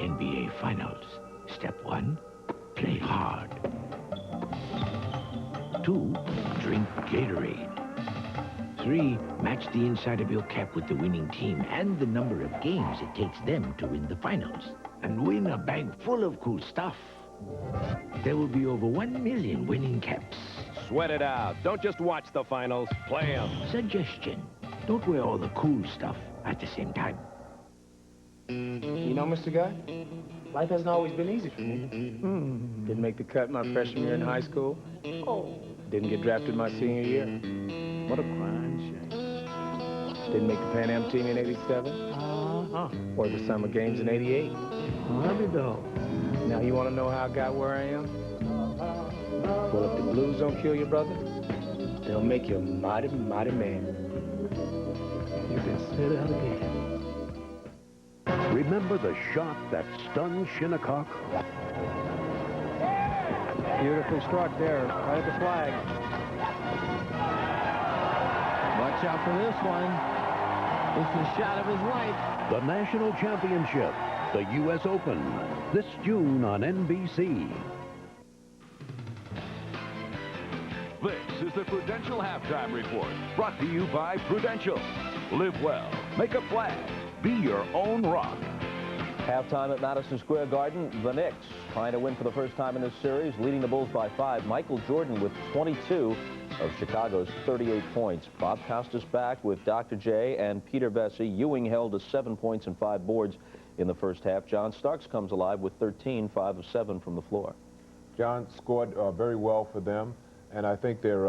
NBA Finals. Step 1, play hard. 2, drink Gatorade. 3, match the inside of your cap with the winning team and the number of games it takes them to win the finals. And win a bag full of cool stuff. There will be over 1 million winning caps. Sweat it out. Don't just watch the finals. Play them. Suggestion, don't wear all the cool stuff at the same time. You know, Mr. Guy, life hasn't always been easy for me. Didn't make the cut my freshman year in high school. Didn't get drafted my senior year. What a crying shame. Didn't make the Pan Am team in '87. Or the Summer Games in '88. Now you want to know how I got where I am? Well, if the blues don't kill you, brother, they'll make you a mighty, mighty man. You can say that again. Remember the shot that stunned Shinnecock? Beautifully struck there, right at the flag. Watch out for this one. It's the shot of his life. The National Championship, the U.S. Open, this June on NBC. This is the Prudential Halftime Report, brought to you by Prudential. Live well, make a flag, be your own rock. Halftime at Madison Square Garden, the Knicks trying to win for the first time in this series, leading the Bulls by 5. Michael Jordan with 22 of Chicago's 38 points. Bob Costas back with Dr. J and Peter Vesey. Ewing held to 7 points and 5 boards in the first half. John Starks comes alive with 13, 5 of 7 from the floor. John scored very well for them, and I think they're,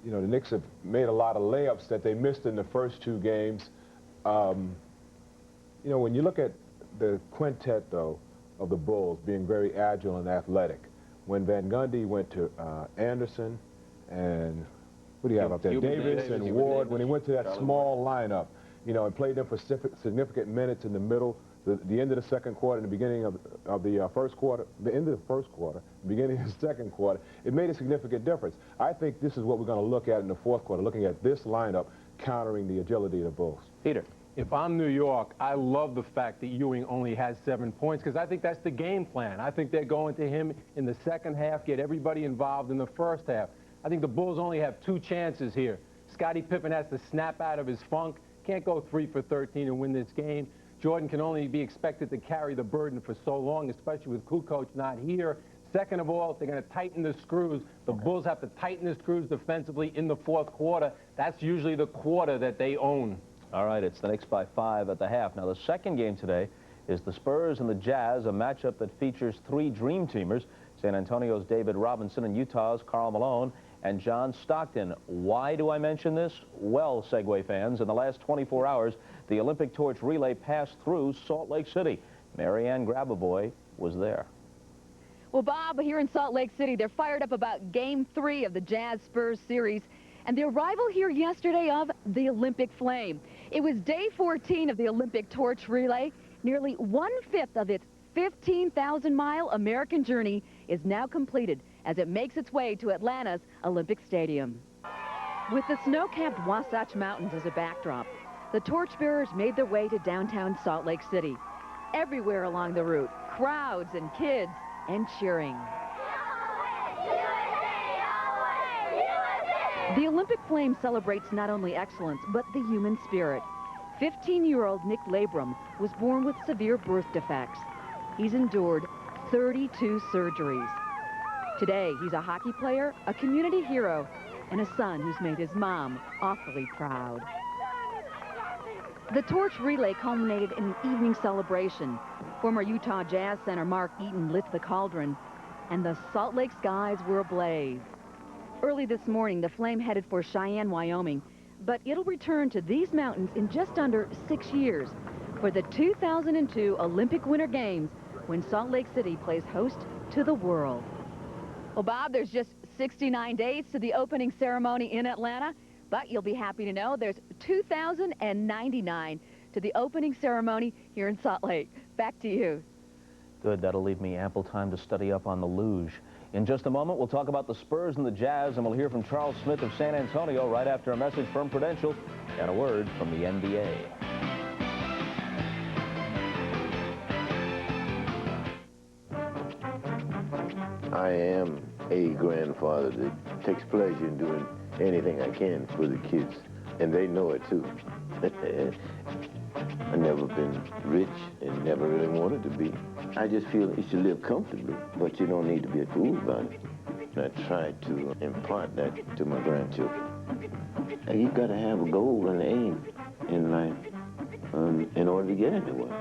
you know, the Knicks have made a lot of layups that they missed in the first 2 games. You know, when you look at the quintet, though, of the Bulls being very agile and athletic, when Van Gundy went to Anderson and what do you have up there? Davis and Ward, when he went to that small lineup, you know, and played them for significant minutes in the middle, the end of the second quarter and the beginning of the first quarter, the end of the first quarter, the beginning of the second quarter, it made a significant difference. I think this is what we're going to look at in the fourth quarter, looking at this lineup countering the agility of the Bulls. Peter. If I'm New York, I love the fact that Ewing only has 7 points because I think that's the game plan. I think they're going to him in the second half, get everybody involved in the first half. I think the Bulls only have 2 chances here. Scottie Pippen has to snap out of his funk, can't go 3 for 13 and win this game. Jordan can only be expected to carry the burden for so long, especially with Kukoc not here. Second of all, if they're going to tighten the screws, the Bulls have to tighten the screws defensively in the fourth quarter. That's usually the quarter that they own. All right, it's the Knicks by 5 at the half. Now, the second game today is the Spurs and the Jazz, a matchup that features 3 Dream Teamers, San Antonio's David Robinson and Utah's Karl Malone and John Stockton. Why do I mention this? Well, Segway fans, in the last 24 hours, the Olympic torch relay passed through Salt Lake City. Marianne Grabovoy was there. Well, Bob, here in Salt Lake City, they're fired up about Game 3 of the Jazz-Spurs series and the arrival here yesterday of the Olympic Flame. It was day 14 of the Olympic torch relay. Nearly 1/5 of its 15,000-mile American journey is now completed as it makes its way to Atlanta's Olympic Stadium. With the snow-capped Wasatch Mountains as a backdrop, the torchbearers made their way to downtown Salt Lake City. Everywhere along the route, crowds and kids and cheering. The Olympic Flame celebrates not only excellence, but the human spirit. 15-year-old Nick Labrum was born with severe birth defects. He's endured 32 surgeries. Today, he's a hockey player, a community hero, and a son who's made his mom awfully proud. The torch relay culminated in an evening celebration. Former Utah Jazz center Mark Eaton lit the cauldron, and the Salt Lake skies were ablaze. Early this morning, the Flame headed for Cheyenne, Wyoming, but it'll return to these mountains in just under 6 years for the 2002 Olympic Winter Games when Salt Lake City plays host to the world. Well, Bob, there's just 69 days to the opening ceremony in Atlanta, but you'll be happy to know there's 2,099 to the opening ceremony here in Salt Lake. Back to you. Good. That'll leave me ample time to study up on the luge. In just a moment, we'll talk about the Spurs and the Jazz, and we'll hear from Charles Smith of San Antonio right after a message from Prudential and a word from the NBA. I am a grandfather that takes pleasure in doing anything I can for the kids, and they know it too. I've never been rich and never really wanted to be. I just feel you should live comfortably, but you don't need to be a fool about it. I try to impart that to my grandchildren. You've got to have a goal and an aim in life in order to get anywhere.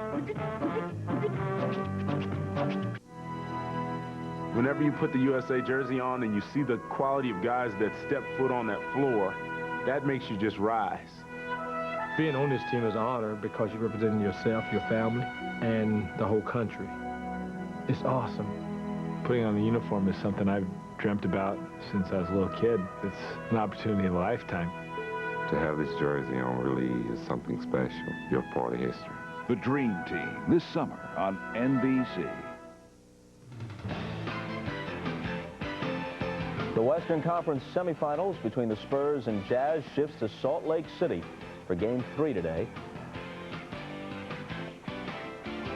Whenever you put the USA jersey on and you see the quality of guys that step foot on that floor, that makes you just rise. Being on this team is an honor because you're representing yourself, your family, and the whole country. It's awesome. Putting on the uniform is something I've dreamt about since I was a little kid. It's an opportunity of a lifetime. To have this jersey on really is something special. You're part of history. The Dream Team, this summer on NBC. The Western Conference semifinals between the Spurs and Jazz shifts to Salt Lake City for Game 3 today.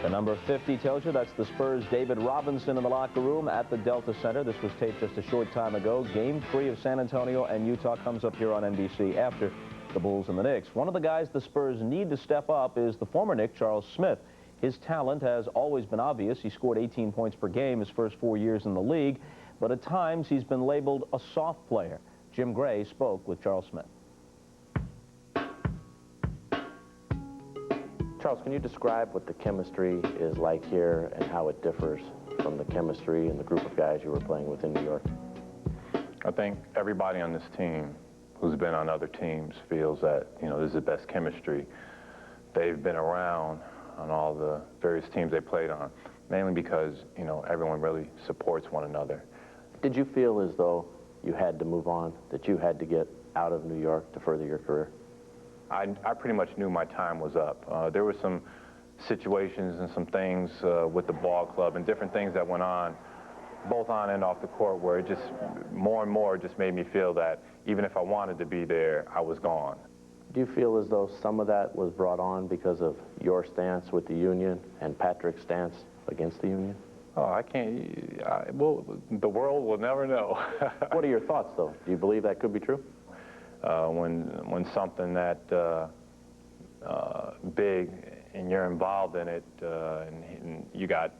The number 50 tells you that's the Spurs' David Robinson in the locker room at the Delta Center. This was taped just a short time ago. Game 3 of San Antonio and Utah comes up here on NBC after the Bulls and the Knicks. One of the guys the Spurs need to step up is the former Knick, Charles Smith. His talent has always been obvious. He scored 18 points per game his first 4 years in the league, but at times he's been labeled a soft player. Jim Gray spoke with Charles Smith. Charles, can you describe what the chemistry is like here and how it differs from the chemistry and the group of guys you were playing with in New York? I think everybody on this team who's been on other teams feels that, this is the best chemistry. They've been around on all the various teams they played on, mainly because, everyone really supports one another. Did you feel as though you had to move on, that you had to get out of New York to further your career? I pretty much knew my time was up. There were some situations and some things with the ball club and different things that went on, both on and off the court, where it just more and more just made me feel that even if I wanted to be there, I was gone. Do you feel as though some of that was brought on because of your stance with the union and Patrick's stance against the union? Oh, I can't. Well, the world will never know. What are your thoughts, though? Do you believe that could be true? When something that big and you're involved in it, and you got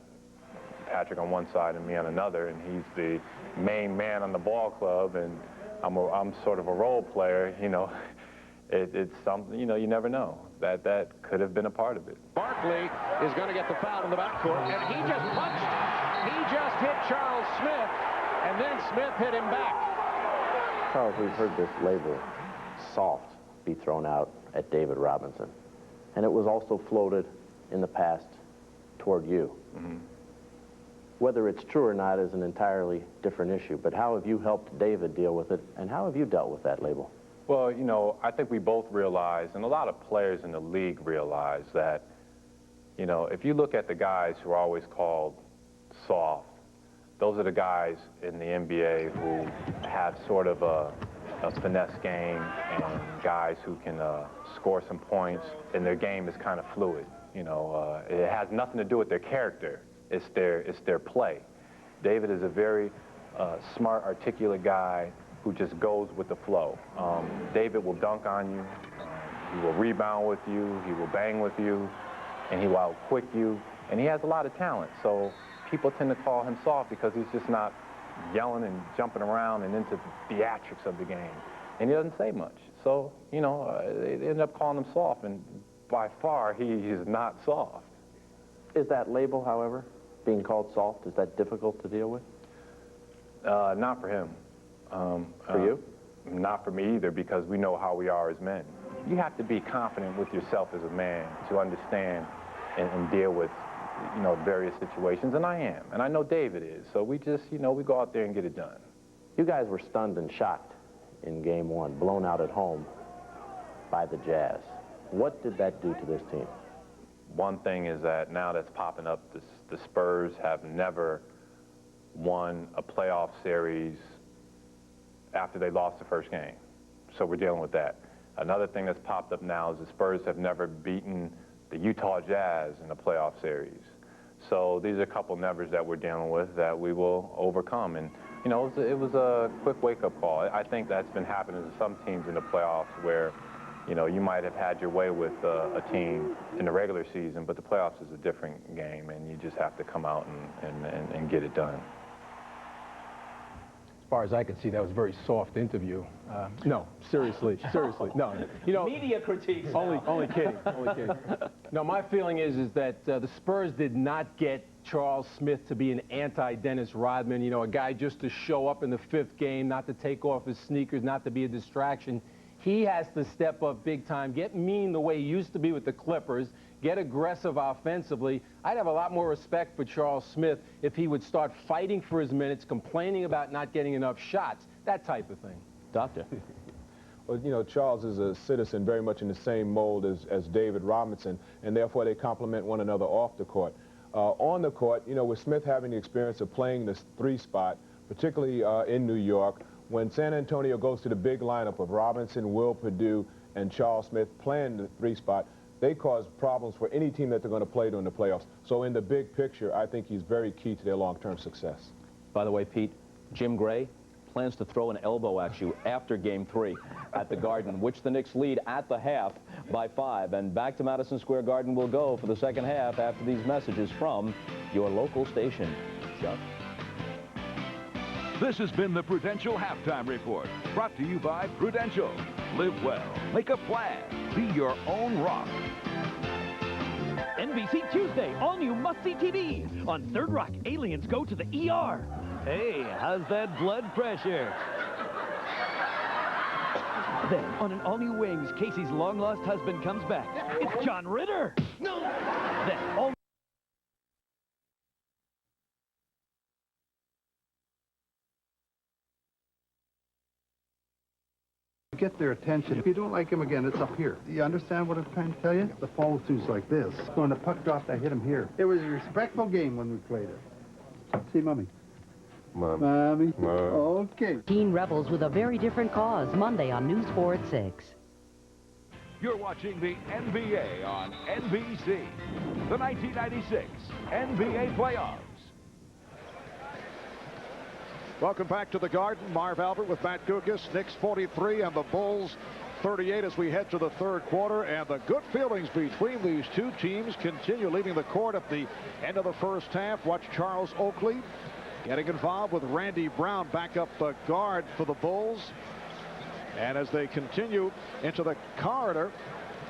Patrick on one side and me on another, and he's the main man on the ball club, and I'm sort of a role player, it's something, you never know. That could have been a part of it. Barkley is going to get the foul in the backcourt, and he just punched. He just hit Charles Smith, and then Smith hit him back. Charles, we've heard this label, soft, be thrown out at David Robinson. And it was also floated in the past toward you. Mm-hmm. Whether it's true or not is an entirely different issue, but how have you helped David deal with it, and how have you dealt with that label? Well, I think we both realize, and a lot of players in the league realize that, if you look at the guys who are always called soft, those are the guys in the NBA who have sort of a finesse game and guys who can score some points, and their game is kind of fluid. It has nothing to do with their character. It's their play. David is a very smart, articulate guy who just goes with the flow. David will dunk on you. He will rebound with you. He will bang with you, and he will out-quick you. And he has a lot of talent. So people tend to call him soft because he's just not yelling and jumping around and into the theatrics of the game. And he doesn't say much. So, they end up calling him soft, and by far, he is not soft. Is that label, however, being called soft, is that difficult to deal with? Not for him. For you? Not for me either, because we know how we are as men. You have to be confident with yourself as a man to understand and deal with various situations, and I am, and I know David is, so we just, we go out there and get it done. You guys were stunned and shocked in Game 1, blown out at home by the Jazz. What did that do to this team? One thing is that now that's popping up, the Spurs have never won a playoff series after they lost the first game, so we're dealing with that. Another thing that's popped up now is the Spurs have never beaten the Utah Jazz in a playoff series. So these are a couple nevers that we're dealing with that we will overcome. And, you know, it was a quick wake-up call. I think that's been happening to some teams in the playoffs where, you know, you might have had your way with a team in the regular season, but the playoffs is a different game, and you just have to come out and get it done. As far as I can see, that was a very soft interview. No, seriously, no. You know, media critiques. Only kidding. No, my feeling is that the Spurs did not get Charles Smith to be an anti-Dennis Rodman. You know, a guy just to show up in the 5th game, not to take off his sneakers, not to be a distraction. He has to step up big time, get mean the way he used to be with the Clippers, get aggressive offensively. I'd have a lot more respect for Charles Smith if he would start fighting for his minutes, complaining about not getting enough shots, that type of thing. Doctor. Well, you know, Charles is a citizen very much in the same mold as David Robinson, and therefore they complement one another off the court. On the court, you know, with Smith having the experience of playing this 3 spot, particularly in New York, when San Antonio goes to the big lineup of Robinson, Will Perdue, and Charles Smith playing the 3 spot, they cause problems for any team that they're going to play during the playoffs. So in the big picture, I think he's very key to their long-term success. By the way, Pete, Jim Gray plans to throw an elbow at you after Game 3 at the Garden, which the Knicks lead at the half by 5. And back to Madison Square Garden we'll go for the second half after these messages from your local station. Chuck. This has been the Prudential Halftime Report, brought to you by Prudential. Live well, make a plan, be your own rock. NBC Tuesday, all new must-see TV. On Third Rock, aliens go to the ER. Hey, how's that blood pressure? Then, on an all-new Wings, Casey's long-lost husband comes back. It's John Ritter. No. Then, all get their attention. If you don't like him again, it's up here. Do you understand what I'm trying to tell you? The follow-through's like this. So when the puck dropped, I hit him here. It was a respectful game when we played it. See, Mommy. Mommy. Okay. Teen Rebels with a very different cause, Monday on News 4 at 6. You're watching the NBA on NBC. The 1996 NBA Playoffs. Welcome back to the Garden. Marv Albert with Matt Gugas. Knicks 43 and the Bulls 38 as we head to the 3rd quarter. And the good feelings between these two teams continue, leaving the court at the end of the 1st half. Watch Charles Oakley getting involved with Randy Brown, backup guard for the Bulls. And as they continue into the corridor,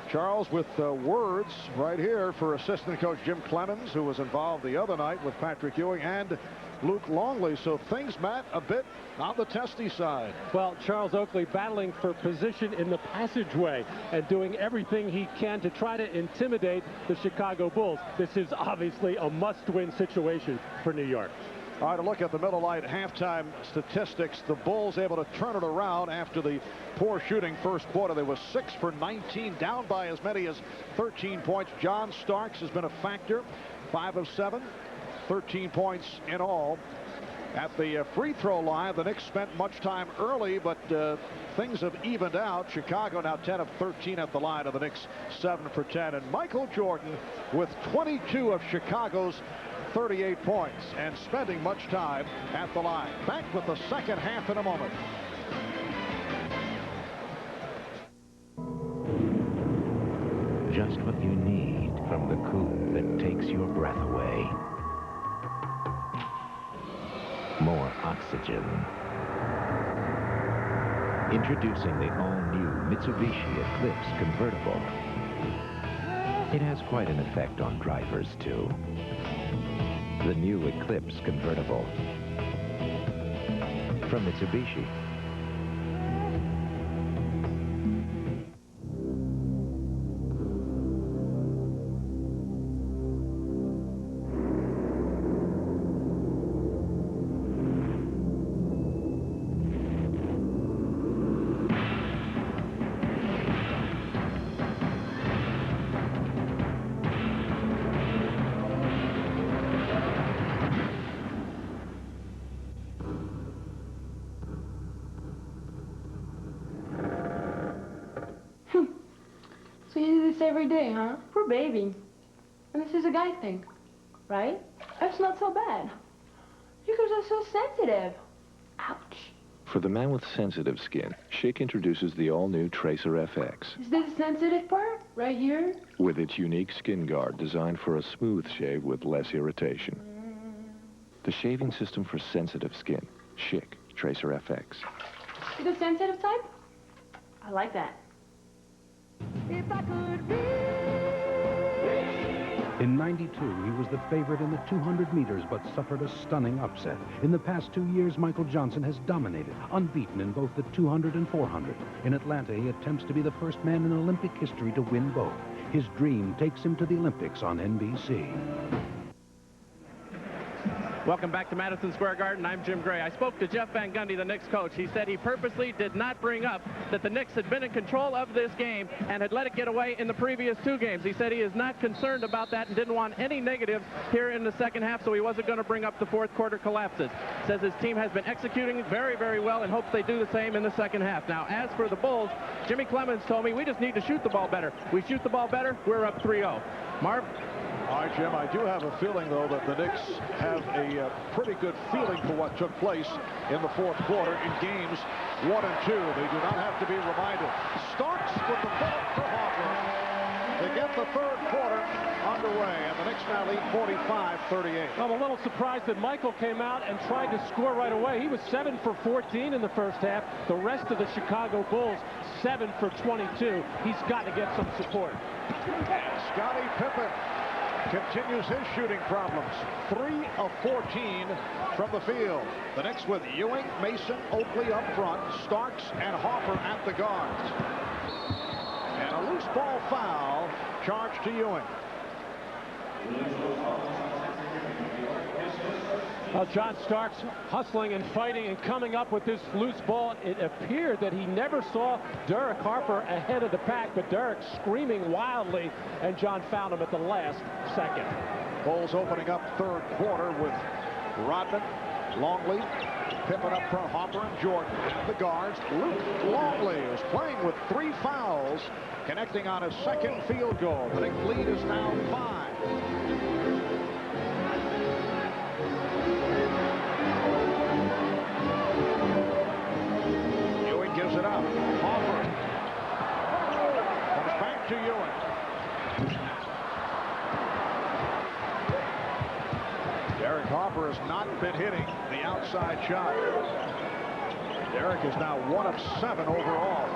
Charles with words right here for assistant coach Jim Clemens, who was involved the other night with Patrick Ewing and Luke Longley. So things, Matt, a bit on the testy side. Well, Charles Oakley battling for position in the passageway and doing everything he can to try to intimidate the Chicago Bulls. This is obviously a must-win situation for New York. All right, a look at the Miller Lite halftime statistics. The Bulls able to turn it around after the poor shooting 1st quarter. They were 6 for 19, down by as many as 13 points. John Starks has been a factor, 5 of 7, 13 points in all. At the free throw line, the Knicks spent much time early, but things have evened out. Chicago now 10 of 13 at the line, and the Knicks 7 for 10. And Michael Jordan with 22 of Chicago's 38 points and spending much time at the line. Back with the second half in a moment. Just what you need from the coupe that takes your breath away. More oxygen. Introducing the all-new Mitsubishi Eclipse convertible. It has quite an effect on drivers, too. The new Eclipse convertible from Mitsubishi. So you do this every day, huh? Poor baby. And this is a guy thing. right? That's not so bad. You guys are so sensitive. Ouch. For the man with sensitive skin, Schick introduces the all-new Tracer FX. Is this the sensitive part? Right here? With its unique skin guard designed for a smooth shave with less irritation. The shaving system for sensitive skin. Schick Tracer FX. You the sensitive type? I like that. If I could be... In '92, he was the favorite in the 200 meters, but suffered a stunning upset. In the past 2 years, Michael Johnson has dominated, unbeaten in both the 200 and 400. In Atlanta, he attempts to be the first man in Olympic history to win both. His dream takes him to the Olympics on NBC. Welcome back to Madison Square Garden. I'm Jim Gray. I spoke to Jeff Van Gundy, the Knicks coach. He said he purposely did not bring up that the Knicks had been in control of this game and had let it get away in the previous 2 games. He said he is not concerned about that and didn't want any negatives here in the second half, so he wasn't going to bring up the fourth quarter collapses. Says his team has been executing very, very well and hopes they do the same in the second half. Now, as for the Bulls, Jimmy Clemens told me we just need to shoot the ball better. We shoot the ball better, we're up 3-0. Marv? All right, Jim, I do have a feeling, though, that the Knicks have a pretty good feeling for what took place in the fourth quarter in games 1 and 2. They do not have to be reminded. Starks with the ball for Hawker to get the third quarter underway, and the Knicks now lead 45-38. I'm a little surprised that Michael came out and tried to score right away. He was 7 for 14 in the first half. The rest of the Chicago Bulls, 7 for 22. He's got to get some support. And Scottie Pippen continues his shooting problems. 3 of 14 from the field. The Knicks with Ewing, Mason, Oakley up front, Starks and Harper at the guards. And a loose ball foul charged to Ewing. Well, John Starks hustling and fighting and coming up with this loose ball. It appeared that he never saw Derek Harper ahead of the pack, but Derek screaming wildly, and John found him at the last second. Bulls opening up third quarter with Rodman, Longley, Pippen up front, Harper and Jordan at the guards. Luke Longley is playing with 3 fouls, connecting on his second field goal. The Knicks lead is now 5. Gives it up. Harper comes back to Ewing. Derek Harper has not been hitting the outside shot. Derek is now 1 of 7 overall.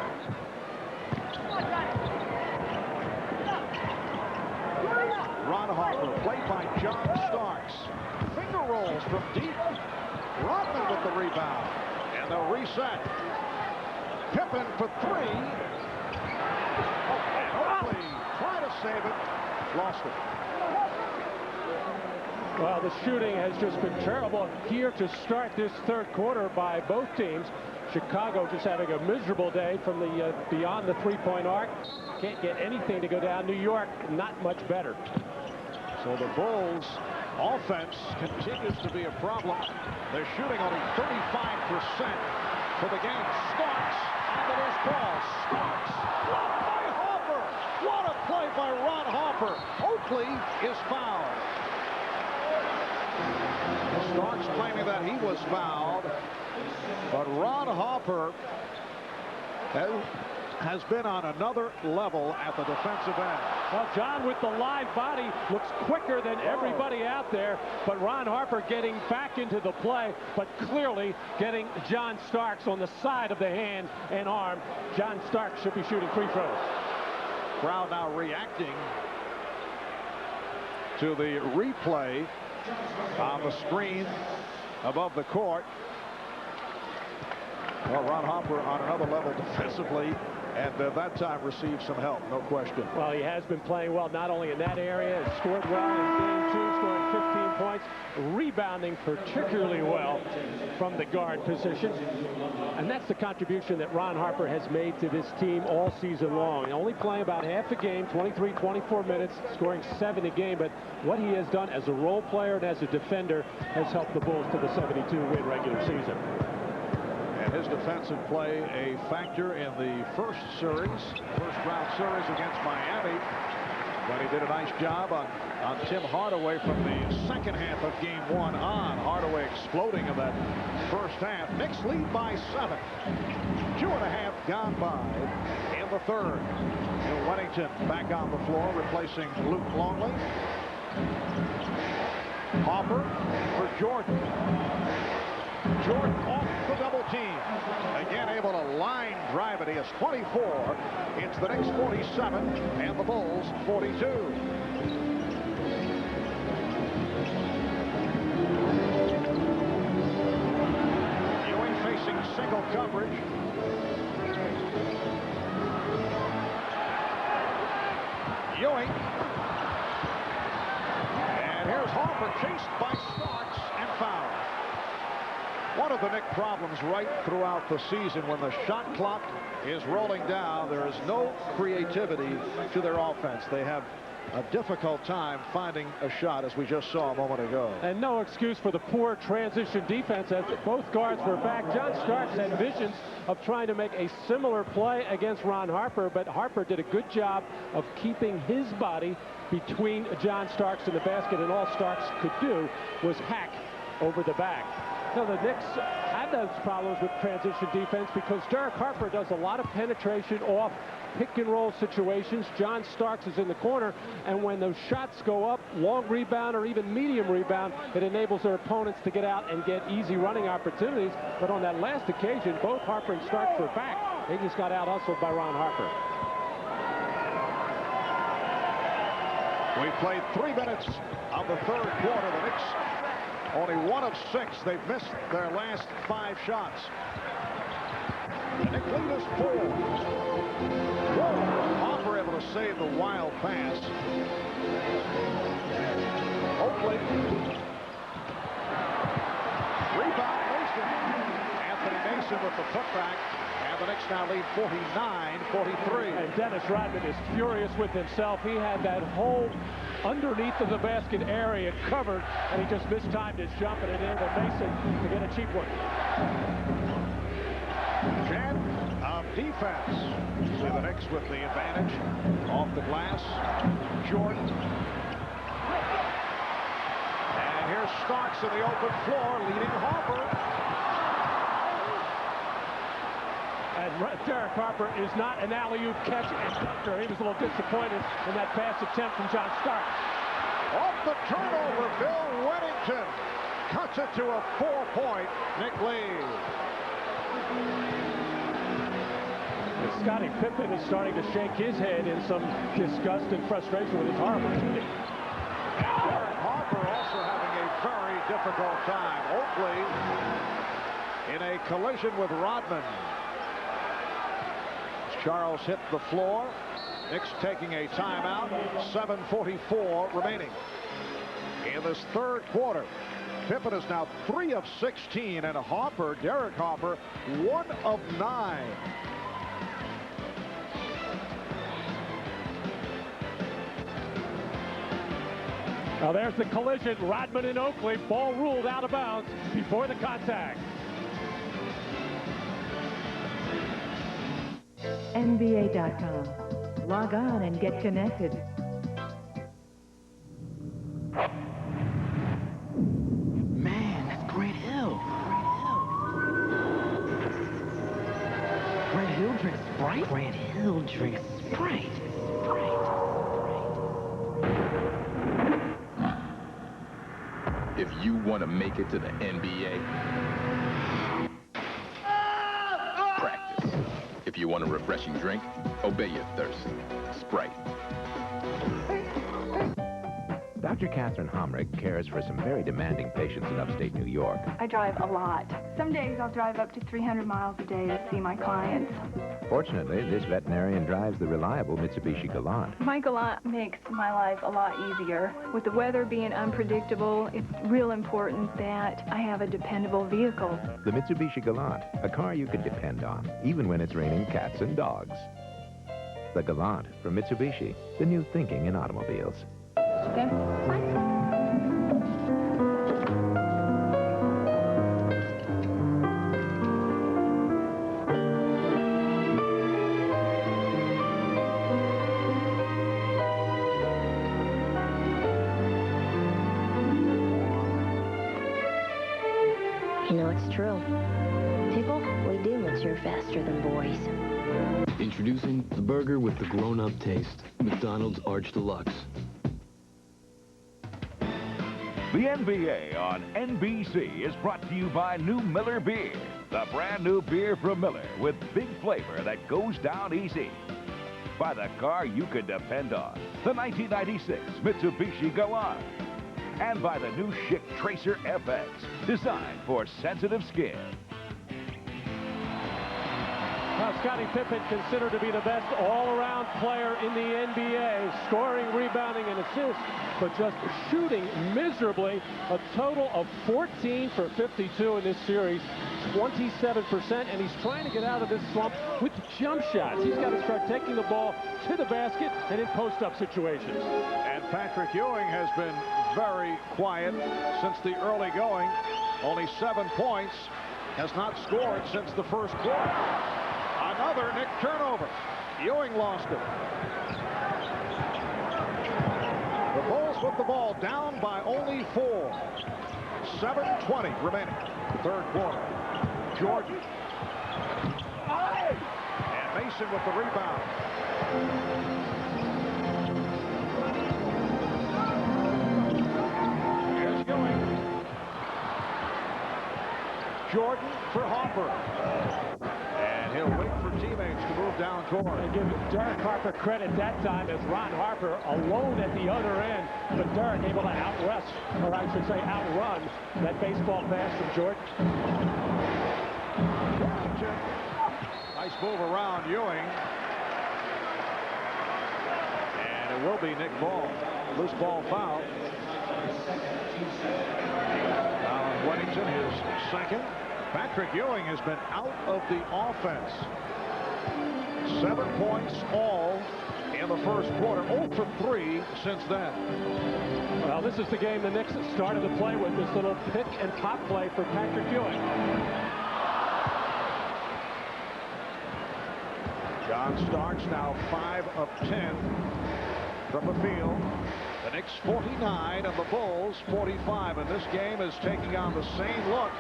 Ron Harper, played by John Starks. Finger rolls from deep. Rodman with the rebound. And they'll reset. Pippen for 3. And Oakley trying to save it. Lost it. Well, the shooting has just been terrible here to start this third quarter by both teams. Chicago just having a miserable day from the beyond the three-point arc. Can't get anything to go down. New York, not much better. So the Bulls' offense continues to be a problem. They're shooting only 35% for the game. Starks on the loose ball. Starks blocked by Harper. What a play by Ron Harper. Oakley is fouled. Starks claiming that he was fouled, but Ron Harper has been on another level at the defensive end. Well, John with the live body looks quicker than everybody out there, but Ron Harper getting back into the play, but clearly getting John Starks on the side of the hand and arm. John Starks should be shooting free throws. Crowd now reacting to the replay on the screen above the court. Well, Ron Harper on another level defensively, and that time received some help, no question. Well, he has been playing well, not only in that area, he scored well in game 2, scoring 15 points, rebounding particularly well from the guard position. And that's the contribution that Ron Harper has made to this team all season long. Only playing about half a game, 23, 24 minutes, scoring 7 a game, but what he has done as a role player and as a defender has helped the Bulls to the 72-win regular season. And his defensive play a factor in the first round series against Miami. But he did a nice job on Tim Hardaway from the second half of game 1 on. Hardaway exploding in that first half. Knicks lead by 7. 2.5 gone by in the third. Bill Wennington back on the floor, replacing Luke Longley. Hopper for Jordan. Jordan off the double team. Again able to line drive it. He has 24. It's the Knicks 47 and the Bulls 42. Ewing facing single coverage. Ewing. And here's Harper chased by Starks and fouled. One of the Knicks problems right throughout the season, when the shot clock is rolling down, there is no creativity to their offense. They have a difficult time finding a shot, as we just saw a moment ago. And no excuse for the poor transition defense, as both guards were back. John Starks had visions of trying to make a similar play against Ron Harper, but Harper did a good job of keeping his body between John Starks and the basket, and all Starks could do was hack over the back. Now, the Knicks had those problems with transition defense because Derek Harper does a lot of penetration off pick-and-roll situations. John Starks is in the corner, and when those shots go up, long rebound or even medium rebound, it enables their opponents to get out and get easy running opportunities. But on that last occasion, both Harper and Starks were back. They just got out-hustled by Ron Harper. We played 3 minutes of the third quarter. The Knicks only 1 of 6. They've missed their last 5 shots. The Knicks lead is 4. Hopper able to save the wild pass. Oakley. Rebound Mason. Anthony Mason with the putback. And the Knicks now lead 49-43. And Dennis Rodman is furious with himself. He had that whole underneath of the basket area covered, and he just mistimed his jump, and it enabled Mason to get a cheap one. Jan of defense. See the Knicks with the advantage off the glass. Jordan. And here's Starks in the open floor, leading Harper. And Derek Harper is not an alley-oop catch and dunker. He was a little disappointed in that pass attempt from John Starks. Off the turnover, Bill Wennington cuts it to a 4-point Knick lead. And Scottie Pippen is starting to shake his head in some disgust and frustration with his horrible shooting. And Derek Harper also having a very difficult time. Oakley in a collision with Rodman. Charles hit the floor. Knicks taking a timeout. 7:44 remaining in this third quarter. Pippen is now 3 of 16, and Harper, Derek Harper, 1 of 9. Now there's the collision. Rodman and Oakley. Ball ruled out of bounds before the contact. NBA.com. Log on and get connected. Man, that's Grant Hill. Grant Hill drinks Sprite? Grant Hill drinks Sprite. If you want to make it to the NBA, practice. If you want a refreshing drink, obey your thirst. Sprite. Dr. Catherine Homrick cares for some very demanding patients in upstate New York. I drive a lot. Some days I'll drive up to 300 miles a day to see my clients. Fortunately, this veterinarian drives the reliable Mitsubishi Galant. My Galant makes my life a lot easier. With the weather being unpredictable, it's real important that I have a dependable vehicle. The Mitsubishi Galant, a car you can depend on, even when it's raining cats and dogs. The Galant from Mitsubishi, the new thinking in automobiles. Okay. You know, it's true. People, we do mature faster than boys. Introducing the burger with the grown-up taste. McDonald's Arch Deluxe. The NBA on NBC is brought to you by New Miller Beer, the brand new beer from Miller with big flavor that goes down easy. By the car you can depend on, the 1996 Mitsubishi Galant. And by the new Schick Tracer FX, designed for sensitive skin. Now, Scottie Pippen considered to be the best all-around player in the NBA, scoring, rebounding, and assists, but just shooting miserably. A total of 14 for 52 in this series, 27%, and he's trying to get out of this slump with jump shots. He's got to start taking the ball to the basket and in post-up situations. And Patrick Ewing has been very quiet since the early going. Only 7 points, has not scored since the first quarter. Another Knick turnover. Ewing lost it. The Bulls with the ball down by only 4. 7:20 remaining. Third quarter. Jordan. And Mason with the rebound. Here's Ewing. Jordan for Hopper. And he'll wait for teammates to move down court. And give Derek Harper credit that time as Ron Harper alone at the other end. But Derek able to out-rush, or I should say outrun, that baseball pass from Jordan. Nice move around Ewing. And it will be Nick Ball. Loose ball foul. Alan Weddington, his second. Patrick Ewing has been out of the offense. 7 points all in the first quarter. 0 for 3 since then. Well, this is the game the Knicks started to play with, this little pick and pop play for Patrick Ewing. John Starks now 5 of 10 from the field. The Knicks 49 and the Bulls 45, and this game is taking on the same look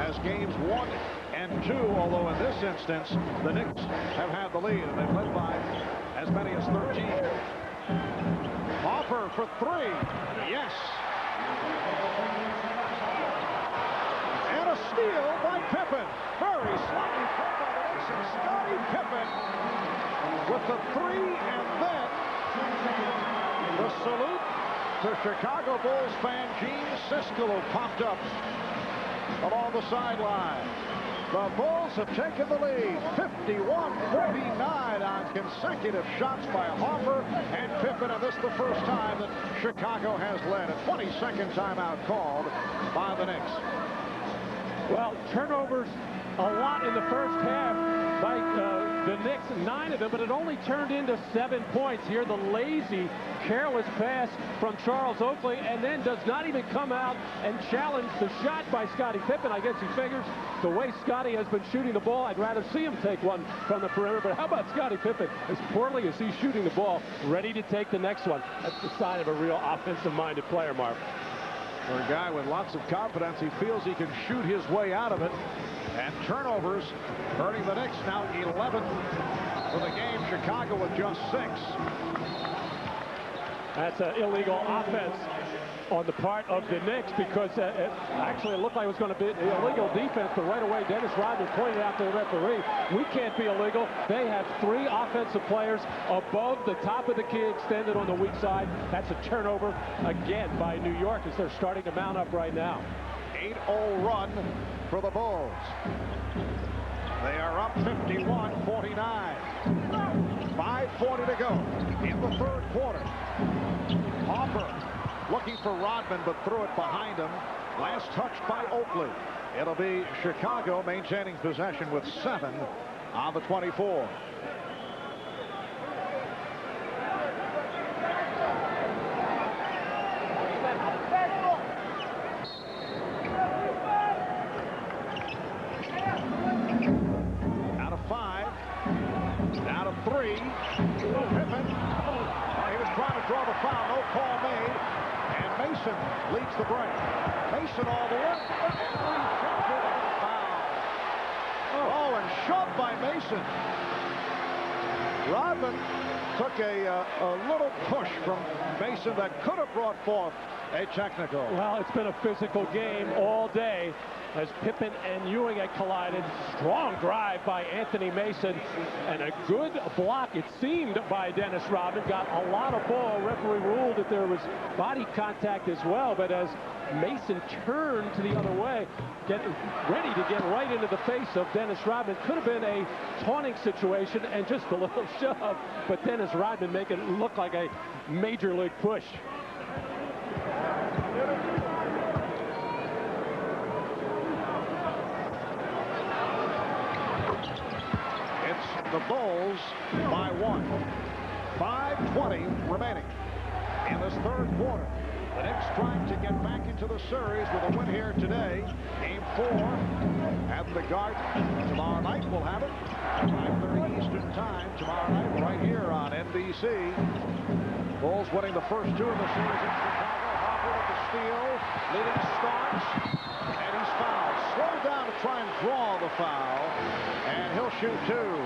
as games 1 and 2, although in this instance the Knicks have had the lead and they've led by as many as 13. Hopper for 3. Yes. And a steal by Pippen. Very sloppy play by the Knicks, and Scottie Pippen with the 3, and then the salute to Chicago Bulls fan Gene Siskel, who popped up along the sideline. The Bulls have taken the lead, 51-49 on consecutive shots by Hopper and Pippen, and this is the first time that Chicago has led. A 22nd timeout called by the Knicks. Well, turnovers a lot in the first half by the Knicks, 9 of them, but it only turned into 7 points. Here, the lazy, careless pass from Charles Oakley, and then does not even come out and challenge the shot by Scottie Pippen. I guess he figures the way Scottie has been shooting the ball, I'd rather see him take one from the perimeter. But how about Scottie Pippen? As poorly as he's shooting the ball, ready to take the next one. That's the sign of a real offensive-minded player, Marv. For a guy with lots of confidence, he feels he can shoot his way out of it. And turnovers hurting the Knicks, now 11 for the game. Chicago with just 6. That's an illegal offense on the part of the Knicks, because actually it looked like it was going to be illegal defense, but right away Dennis Rodman pointed out to the referee, we can't be illegal. They have 3 offensive players above the top of the key extended on the weak side. That's a turnover again by New York as they're starting to mount up right now. 8-0 run for the Bulls. They are up 51-49. 5:40 to go in the third quarter. Hopper looking for Rodman, but threw it behind him. Last touch by Oakley. It'll be Chicago maintaining possession with 7 on the 24. Out of 5. Down to 3. Pippen. He was trying to draw the foul. No call made. And Mason leads the break. Mason all the way. And Oh, and shoved by Mason. Rodman took a little push from Mason that could have brought forth a technical. Well, it's been a physical game all day as Pippen and Ewing had collided. Strong drive by Anthony Mason and a good block, it seemed, by Dennis Rodman. Got a lot of ball. Referee ruled that there was body contact as well, but as Mason turned to the other way, ready to get right into the face of Dennis Rodman. Could have been a taunting situation and just a little shove, but Dennis Rodman making it look like a major league push. It's the Bulls by 1. 5:20 remaining in this third quarter. The Knicks trying to get back into the series with a win here today. Game 4 at the Garden. Tomorrow night we'll have it. 5:30 Eastern Time tomorrow night right here on NBC. Bulls winning the first 2 of the series in Chicago. Hopper with the steal, leading Starks, and he's fouled. Slowed down to try and draw the foul, and he'll shoot 2.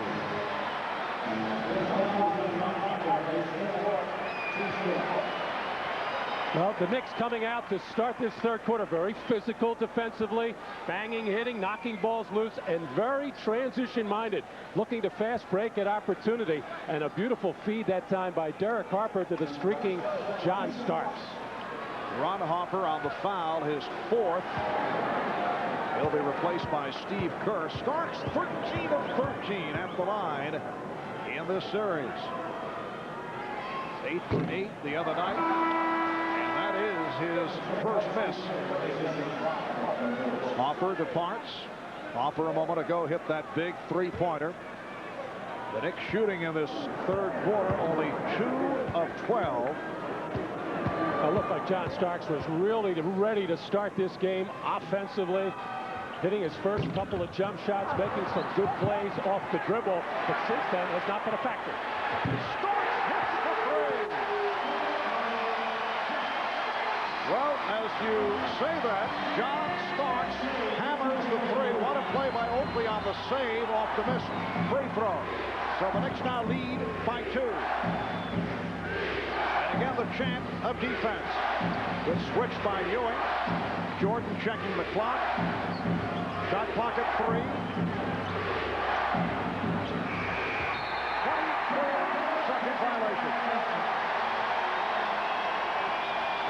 Well, the Knicks coming out to start this third quarter very physical defensively, banging, hitting, knocking balls loose, and very transition-minded, looking to fast break at opportunity. And a beautiful feed that time by Derek Harper to the streaking John Starks. Ron Harper on the foul, his 4th. He'll be replaced by Steve Kerr. Starks 13 of 13 at the line in this series. 8 for 8 the other night. That is his first miss. Hopper departs. Hopper a moment ago hit that big 3-pointer. The Knicks shooting in this third quarter only 2 of 12. It looked like John Starks was really ready to start this game offensively, hitting his first couple of jump shots, making some good plays off the dribble, but since then has not been a factor. Starks hits the 3. Well, as you say that, John Starks hammers the 3. What a play by Oakley on the save off the missed free throw. So the Knicks now lead by 2. And again, the chant of defense. Good switch by Ewing. Jordan checking the clock. Shot clock at 3. 23-second violation.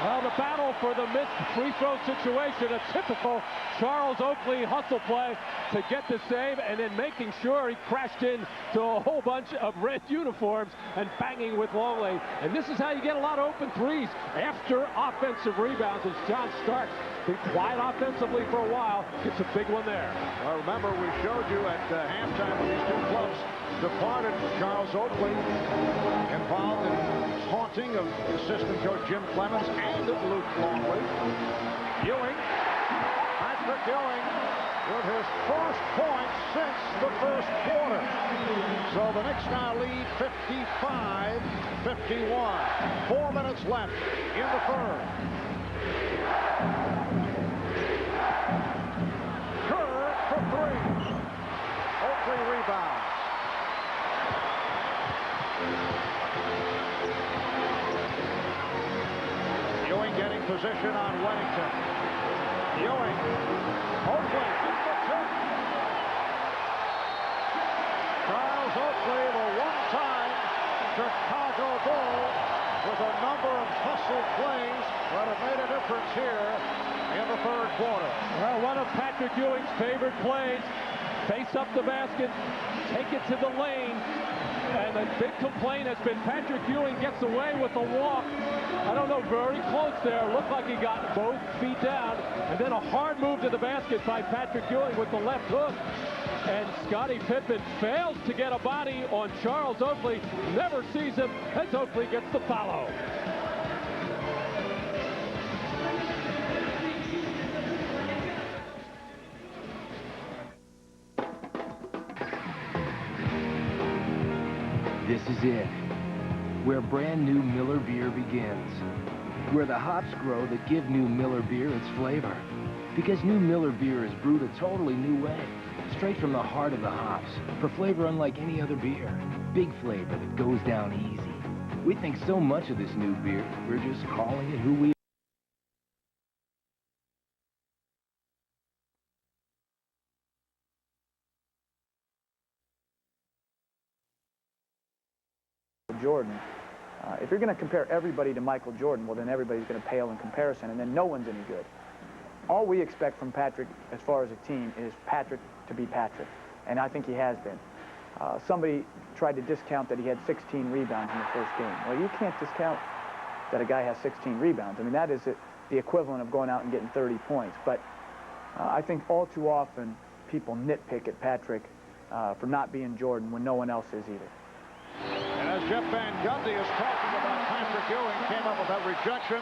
Well, the battle for the missed free throw situation, a typical Charles Oakley hustle play to get the save and then making sure he crashed into a whole bunch of red uniforms and banging with Longley. And this is how you get a lot of open threes after offensive rebounds, as John Starks, been quiet offensively for a while, gets a big one there. Well, remember, we showed you at halftime when these 2 clubs departed. Charles Oakley involved in taunting of assistant coach Jim Clemens and Luke Longley. Ewing, Patrick Ewing, with his first point since the first quarter. So the Knicks now lead 55-51. 4 minutes left in the third. Kerr for 3. Oakley rebounds. Ewing getting position on Wennington. Ewing. Oakley at the tip. Charles Oakley, the one-time Chicago Bull, with a number of hustle plays that have made a difference here in the third quarter. Well, one of Patrick Ewing's favorite plays. Face up the basket, take it to the lane. And the big complaint has been Patrick Ewing gets away with a walk. I don't know, very close there. Looked like he got both feet down. And then a hard move to the basket by Patrick Ewing with the left hook. And Scottie Pippen fails to get a body on Charles Oakley. Never sees him as Oakley gets the follow. This is it, where brand new Miller beer begins. where the hops grow that give new Miller beer its flavor. Because new Miller beer is brewed a totally new way, straight from the heart of the hops, for flavor unlike any other beer. Big flavor that goes down easy. We think so much of this new beer, we're just calling it who we are. Jordan. If you're going to compare everybody to Michael Jordan, well, then everybody's going to pale in comparison, and then no one's any good. All we expect from Patrick, as far as a team, is Patrick to be Patrick, and I think he has been. Somebody tried to discount that he had 16 rebounds in the first game. Well, you can't discount that a guy has 16 rebounds. I mean, that is the equivalent of going out and getting 30 points. But I think all too often people nitpick at Patrick for not being Jordan when no one else is either. And as Jeff Van Gundy is talking about Patrick Ewing, came up with that rejection.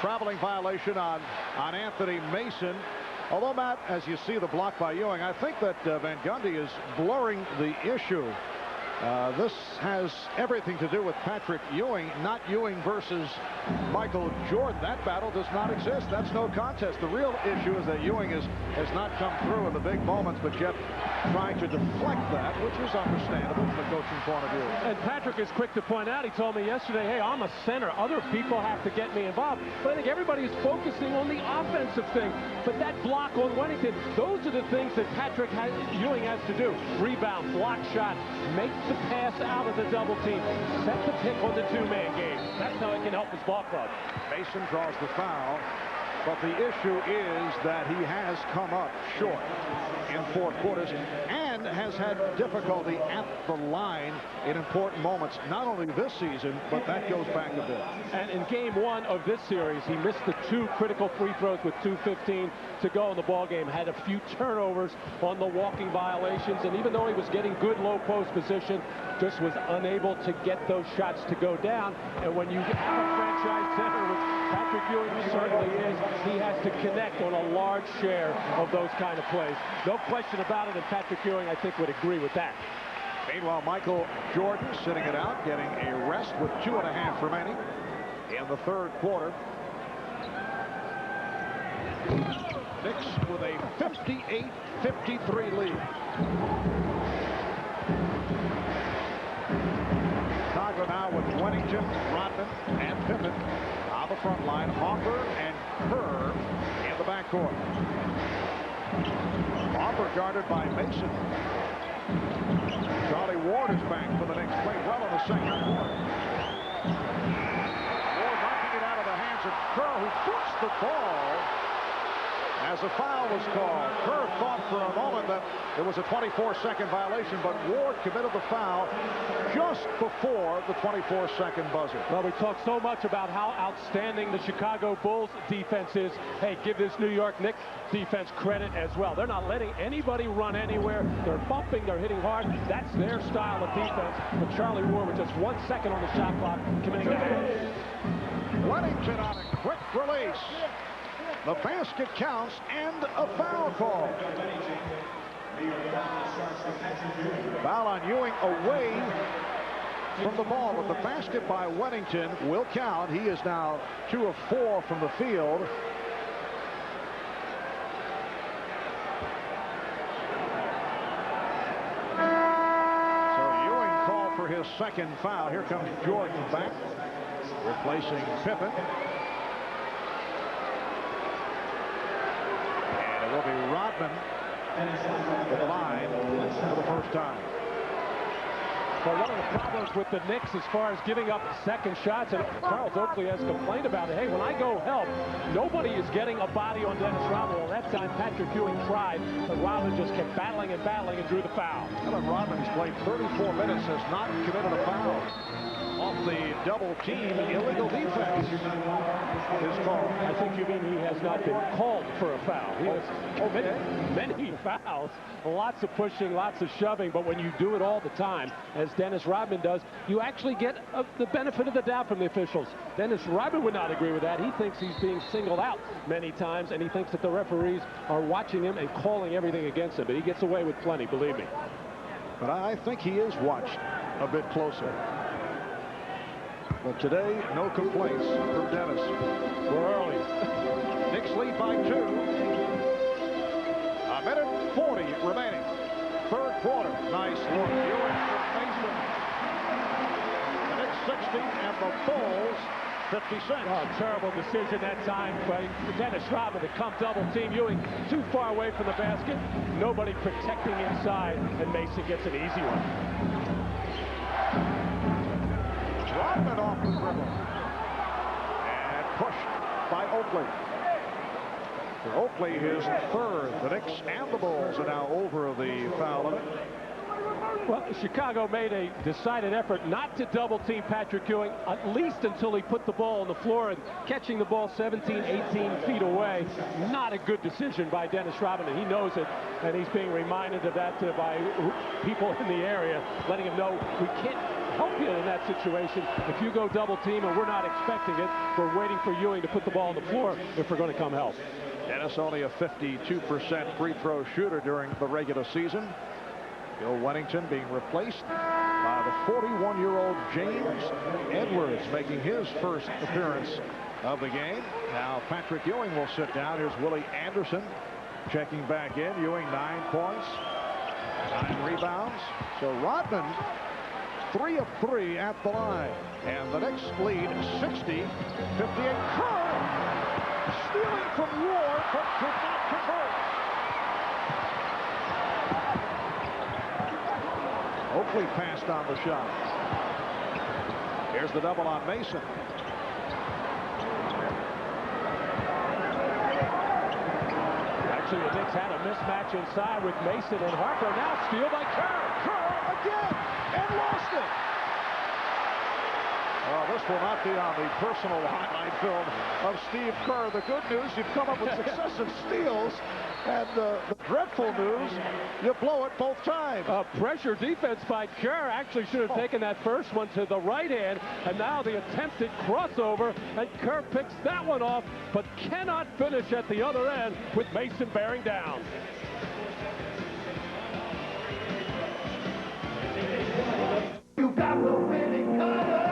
Traveling violation on Anthony Mason. Although, Matt, as you see the block by Ewing, I think that Van Gundy is blurring the issue. This has everything to do with Patrick Ewing, not Ewing versus Michael Jordan. That battle does not exist. That's no contest. The real issue is that Ewing has not come through in the big moments, but Jeff trying to deflect that, which is understandable from the coaching point of view. And Patrick is quick to point out, he told me yesterday, hey, I'm a center. Other people have to get me involved. But I think everybody is focusing on the offensive thing. But that block on Wennington, those are the things that Ewing has to do. Rebound, block shot, make the pass out of the double team, set the pick on the two-man game. That's how he can help his ball club. Mason draws the foul, but the issue is that he has come up short in fourth quarters and has had difficulty at the line in important moments, not only this season, but that goes back a bit. And in game one of this series, he missed the two critical free throws with 2:15 to go in the ball game, had a few turnovers on the walking violations, and even though he was getting good low post position, just was unable to get those shots to go down. And when you have a franchise center, which Patrick Ewing certainly is, he has to connect on a large share of those kind of plays. No question about it, and Patrick Ewing, I think, would agree with that. Meanwhile, Michael Jordan sitting it out, getting a rest with 2.5 remaining in the third quarter. Knicks with a 58-53 lead. Chicago now with Wennington, Rodman, and Pippen on the front line. Hoffer and Kerr in the backcourt. Hoffer guarded by Mason. Charlie Ward is back for the Knicks. Played well in the second quarter. Ward knocking it out of the hands of Kerr, who puts the ball as a foul was called. Kerr thought for a moment that it was a 24-second violation, but Ward committed the foul just before the 24-second buzzer. Well, we talk so much about how outstanding the Chicago Bulls defense is. Hey, give this New York Knicks defense credit as well. They're not letting anybody run anywhere. They're bumping, they're hitting hard. That's their style of defense. But Charlie Ward with just 1 second on the shot clock committing the foul. Wennington on a quick release. The basket counts and a foul call. Foul on Ewing away from the ball, but the basket by Wennington will count. He is now 2 of 4 from the field. So Ewing called for his second foul. Here comes Jordan back, replacing Pippen. It will be Rodman at the line for the first time. Well, one of the problems with the Knicks as far as giving up second shots, and Charles Oakley has complained about it, hey, when I go help, nobody is getting a body on Dennis Rodman. Well, that time Patrick Ewing tried, but Rodman just kept battling and battling and drew the foul. Kevin Rodman has played 34 minutes, has not committed a foul. Off the double team, illegal defense is called. I think you mean he has not been called for a foul. He has committed many fouls, lots of pushing, lots of shoving, but when you do it all the time, as Dennis Rodman does, you actually get the benefit of the doubt from the officials. Dennis Rodman would not agree with that. He thinks he's being singled out many times, and he thinks that the referees are watching him and calling everything against him, but he gets away with plenty, believe me. But I think he is watched a bit closer. But today, no complaints from Dennis. We're early. Knicks lead by 2. A minute 40 remaining. Third quarter. Nice look. Ewing from Mason. The Knicks 60 and the Bulls 56. Oh, terrible decision that time by Dennis Rodman to come double team Ewing too far away from the basket. Nobody protecting inside, and Mason gets an easy one. Rodman off the dribble. And pushed by Oakley. For Oakley, his third. The Knicks and the Bulls are now over the foul limit. Well, Chicago made a decided effort not to double team Patrick Ewing, at least until he put the ball on the floor, and catching the ball 17, 18 feet away. Not a good decision by Dennis Rodman, and he knows it, and he's being reminded of that by people in the area, letting him know we can't help you in that situation. If you go double team and we're not expecting it, we're waiting for Ewing to put the ball on the floor if we're going to come help. Dennis only a 52% free throw shooter during the regular season. Bill Wennington being replaced by the 41-year-old James Edwards, making his first appearance of the game. Now Patrick Ewing will sit down. Here's Willie Anderson checking back in. Ewing 9 points, 9 rebounds. So Rodman 3 of 3 at the line. And the Knicks lead 60-58. Kerr stealing from Ward, but could not convert. Oakley passed on the shot. Here's the double on Mason. Actually, the Knicks had a mismatch inside with Mason and Harper. Now steal by Kerr. Kerr again, and lost it. Well, this will not be on the personal highlight film of Steve Kerr. The good news, you've come up with successive steals. And the dreadful news, you blow it both times. Pressure defense by Kerr. Actually should have taken that first one to the right hand. And now the attempted crossover. And Kerr picks that one off, but cannot finish at the other end with Mason bearing down. You got the winning color.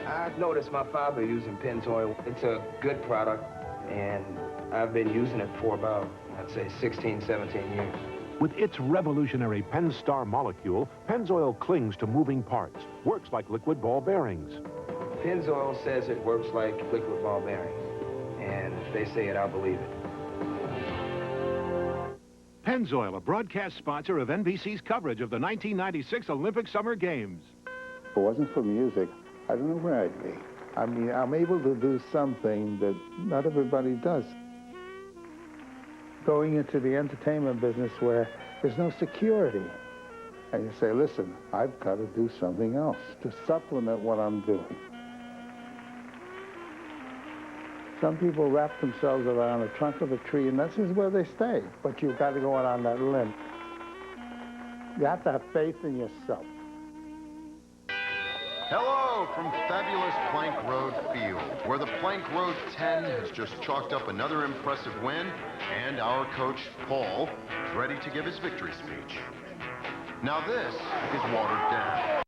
I've noticed my father using Pennzoil. It's a good product, and I've been using it for about, I'd say, 16, 17 years. With its revolutionary Penn-Star molecule, Pennzoil clings to moving parts, works like liquid ball bearings. Pennzoil says it works like liquid ball bearings, and if they say it, I'll believe it. Pennzoil, a broadcast sponsor of NBC's coverage of the 1996 Olympic Summer Games. If it wasn't for music, I don't know where I'd be. I mean, I'm able to do something that not everybody does. Going into the entertainment business where there's no security. And you say, listen, I've got to do something else to supplement what I'm doing. Some people wrap themselves around the trunk of a tree, and this is where they stay. But you've got to go out on that limb. You have to have faith in yourself. Hello from fabulous Plank Road Field, where the Plank Road 10 has just chalked up another impressive win, and our coach, Paul, is ready to give his victory speech. Now this is watered down.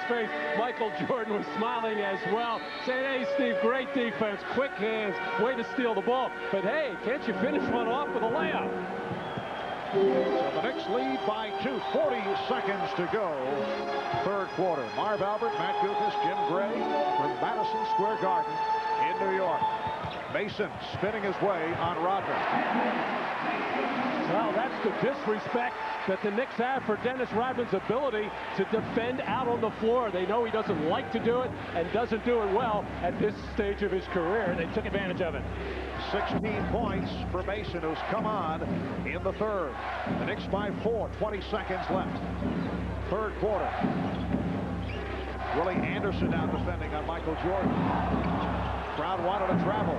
Face, Michael Jordan was smiling as well, saying, hey, Steve, great defense, quick hands, way to steal the ball. But hey, can't you finish one off with a layup? So the Knicks lead by 2, 40 seconds to go. Third quarter. Marv Albert, Matt Guthis, Jim Gray from Madison Square Garden in New York. Mason spinning his way on Rodman. Well, that's the disrespect that the Knicks have for Dennis Rodman's ability to defend out on the floor. They know he doesn't like to do it and doesn't do it well at this stage of his career, and they took advantage of it. 16 points for Mason, who's come on in the third. The Knicks by 4, 20 seconds left. Third quarter. Willie Anderson now defending on Michael Jordan. Crowd wanted to travel.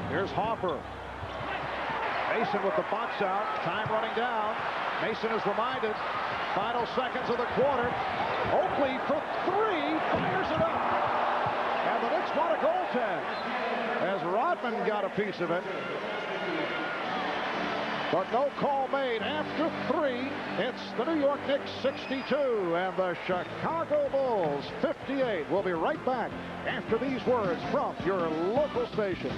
Here's Harper. Mason with the box out. Time running down. Mason is reminded. Final seconds of the quarter. Oakley for 3. Fires it up. And the Knicks want a goaltend. As Rodman got a piece of it. But no call made after 3. It's the New York Knicks 62 and the Chicago Bulls 58. We'll be right back after these words from your local station.